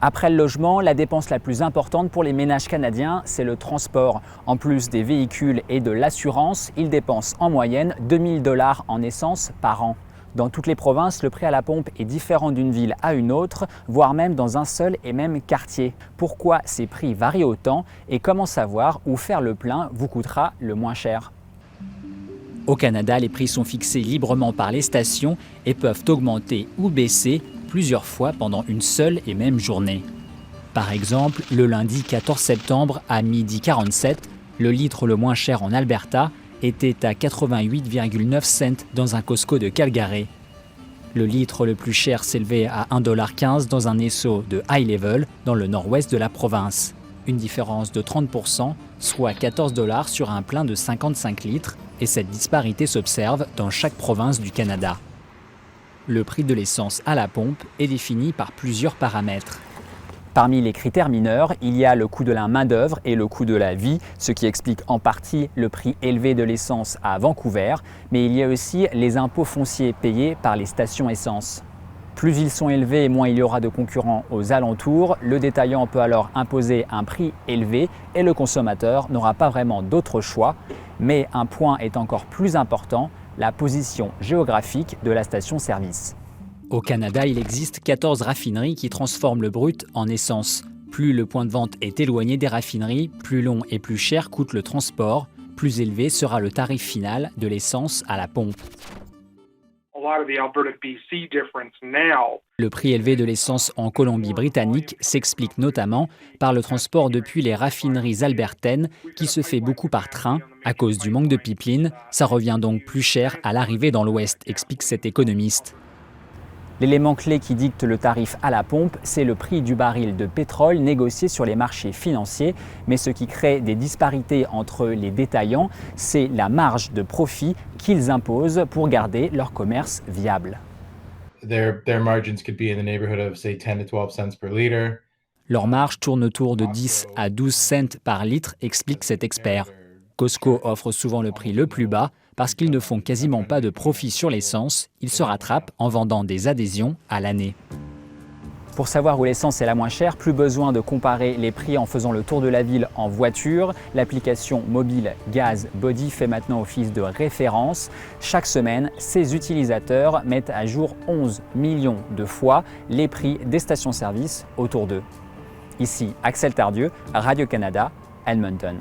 Après le logement, la dépense la plus importante pour les ménages canadiens, c'est le transport. En plus des véhicules et de l'assurance, ils dépensent en moyenne 2000 $ en essence par an. Dans toutes les provinces, le prix à la pompe est différent d'une ville à une autre, voire même dans un seul et même quartier. Pourquoi ces prix varient autant et comment savoir où faire le plein vous coûtera le moins cher? Au Canada, les prix sont fixés librement par les stations et peuvent augmenter ou baisser plusieurs fois pendant une seule et même journée. Par exemple, le lundi 14 septembre à 12h47, le litre le moins cher en Alberta était à 88,9 cents dans un Costco de Calgary. Le litre le plus cher s'élevait à 1,15 $ dans un Esso de High Level dans le nord-ouest de la province. Une différence de 30%, soit 14 $ sur un plein de 55 litres, et cette disparité s'observe dans chaque province du Canada. Le prix de l'essence à la pompe est défini par plusieurs paramètres. Parmi les critères mineurs, il y a le coût de la main-d'œuvre et le coût de la vie, ce qui explique en partie le prix élevé de l'essence à Vancouver, mais il y a aussi les impôts fonciers payés par les stations essence. Plus ils sont élevés, moins il y aura de concurrents aux alentours. Le détaillant peut alors imposer un prix élevé et le consommateur n'aura pas vraiment d'autre choix. Mais un point est encore plus important, la position géographique de la station-service. Au Canada, il existe 14 raffineries qui transforment le brut en essence. Plus le point de vente est éloigné des raffineries, plus long et plus cher coûte le transport, plus élevé sera le tarif final de l'essence à la pompe. Le prix élevé de l'essence en Colombie-Britannique s'explique notamment par le transport depuis les raffineries albertaines qui se fait beaucoup par train. À cause du manque de pipelines, ça revient donc plus cher à l'arrivée dans l'Ouest, explique cet économiste. L'élément clé qui dicte le tarif à la pompe, c'est le prix du baril de pétrole négocié sur les marchés financiers. Mais ce qui crée des disparités entre les détaillants, c'est la marge de profit qu'ils imposent pour garder leur commerce viable. Leur marge tourne autour de 10 à 12 cents par litre, explique cet expert. Costco offre souvent le prix le plus bas parce qu'ils ne font quasiment pas de profit sur l'essence, ils se rattrapent en vendant des adhésions à l'année. Pour savoir où l'essence est la moins chère, plus besoin de comparer les prix en faisant le tour de la ville en voiture. L'application mobile GazBuddy fait maintenant office de référence. Chaque semaine, ses utilisateurs mettent à jour 11 millions de fois les prix des stations-service autour d'eux. Ici Axel Tardieu, Radio-Canada, Edmonton.